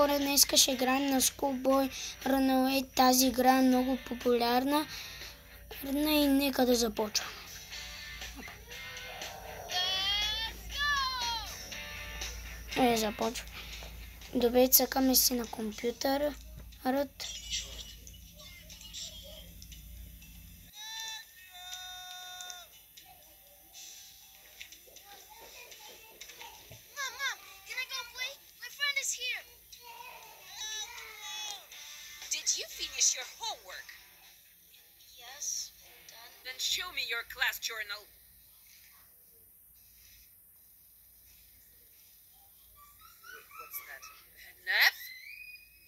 Хора, днес ще играем на Schoolboy Runaway. Тази игра е много популярна и нека да започваме. Започваме. Добре, цъкаме си на компютърът. Did you finish your homework? Yes, done. Then show me your class journal. What's that? An F?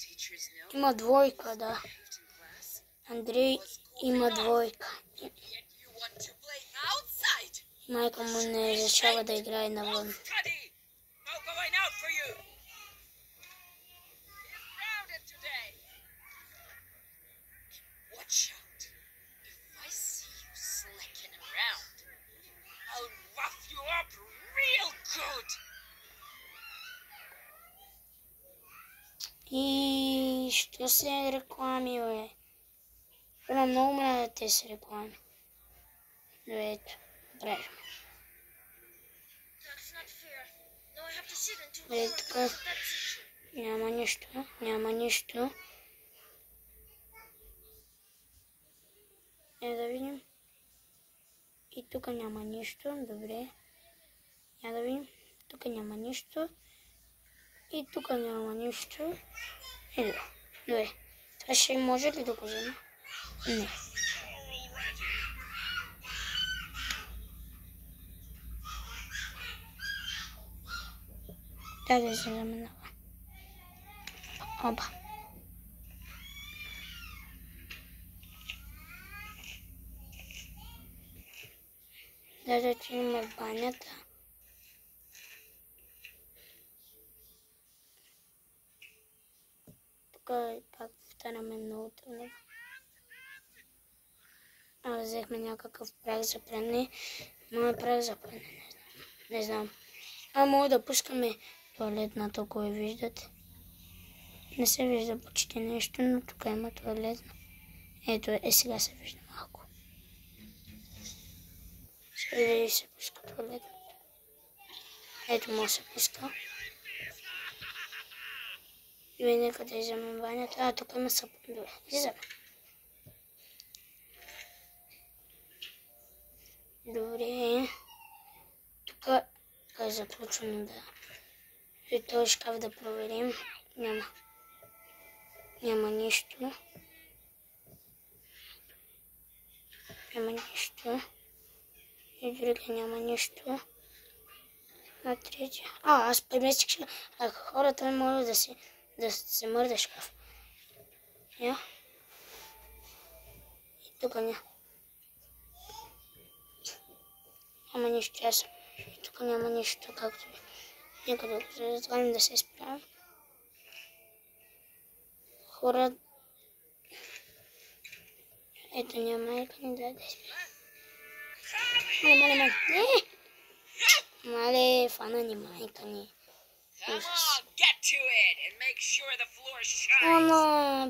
Teacher's note? Има двойка, да. Behaved in class? Андрей има двойка. Yet you want to play outside? Майка му не решава да играе No навън. study! No going out for you! It's crowded today! Watch out! If I see you slicking around, I'll rough you up real good! И що се реклами, бе? Има много мразя тези реклами. Ето, правим. That's not fair. No, I have to sit in two Е, corners така, because of that teacher. няма нищо. Да видим. И тук няма нищо, добре. Да видим. Тук няма нищо. И тук няма нищо. Добре. Това ще може ли да го взема? Не. Да вземем на. Опа. Да отидем в банята. Тук пак повтаряме много трудно. Взехме някакъв прах за пране. Моят прах за пране, не знам. Мога да пускаме туалетната, ако я виждате. Не се вижда почти нещо, но тук има туалетна. Ето, сега се вижда малко. Сега се пуска туалетната. Ето, може да се пуска. И нека да изземем банята. Тук има сапун. Добре, изземем. Добре. Тук е започваме да... И този шкаф да проверим. Няма нищо. Няма нищо. И други няма нищо. На третия. Аз преместих шкаф. Хората не могат да се мърда шкаф. И тук няма нищо. И тук няма нищо, както ви. Нека да го затворим да се справим. Хора... Ето няма майка ни да изправим. Мале, фана ни майка ни.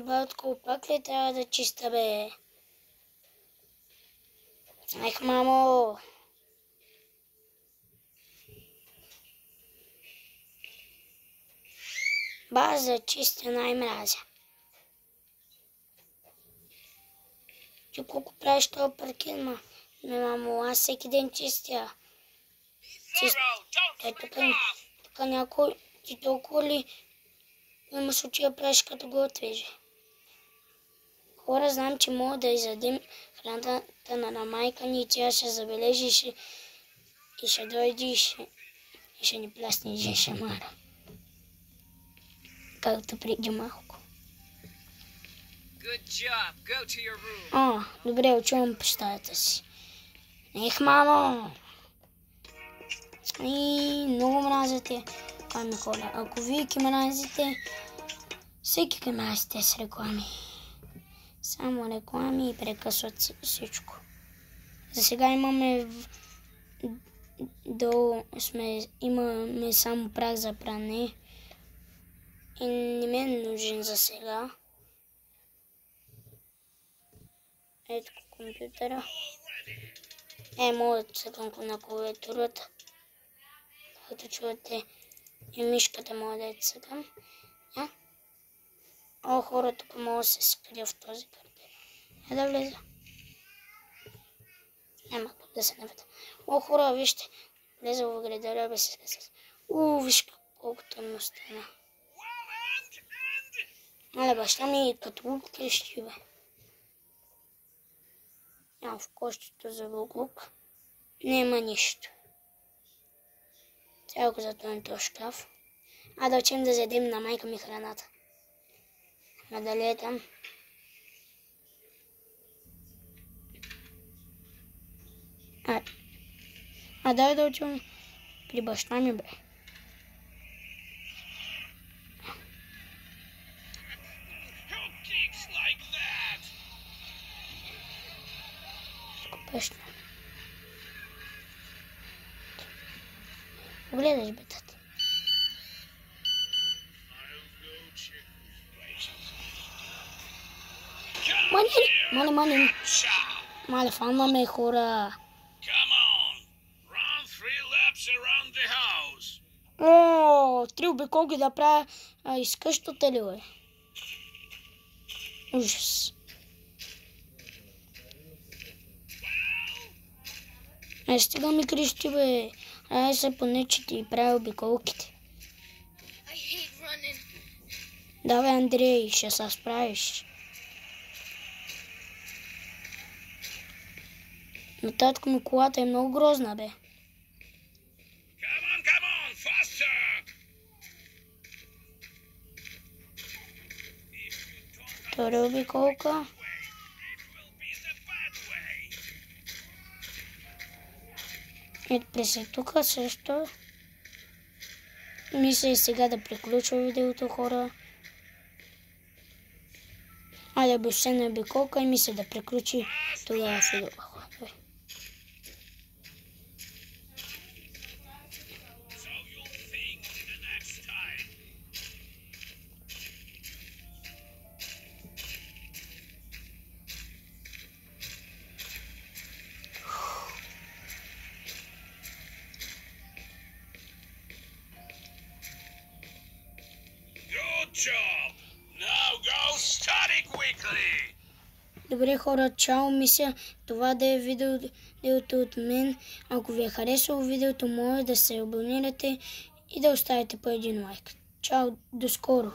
Батко, пак ли трябва да чиста, бе? Мамо! База чистя най-мразя. Ти колко правиш този паркет, мамо? Аз всеки ден чистя. Тук някой ти толкова ли имаш очи да правиш като готвиш? Хора, знам, че мога да изядем храната на майка ни и тя ще забележи и ще дойде и ще ни плясне и ще мара. Както преди малко. Добре, отивам по стаята си. Мамо! И много мразите реклами, хора. Ако вие ки мразите, всеки ки мразите с реклами. Само реклами и прекъсват всичко. За сега имаме имаме само прах за пране. И не ми е нужен за сега. Ето компютъра. Мога да цъкам на клавиатурата. Като чувате и мишката мога да я цъкам. О, хора, тук мога да се скрия в този картел. Да влеза. Няма да се наведа. О, хора, вижте. Влеза в градаря без се. Виж колко тъмно стана. Але баща ми като лук крещи, бе. В кощето за лук няма нищо. Трябва го затворим този шкаф. Да учим да задим на майка ми храната. Дали е там? Дай да учим при баща ми, бе. Пъща. Гледаш, бе, тата. Мале, фанваме хора. О, 3 обиколки да правя из къщата ли, бе? Ужас. Стига ми крещи, бе. Се поне, че ти прави обиколките. Давай, Андрей, ще се справиш. Но татко ми колата е много грозна, бе. Втора обиколка. Ето преси тук също. Мисля и сега да приключва видеото, хора. Въобще на обиколка и мисля да приключи тогава видеото. Добре, хора, чао, мисля това да е видеото от мен. Ако ви е харесало видеото, моля да се абонирате и да оставите по един лайк. Чао, до скоро!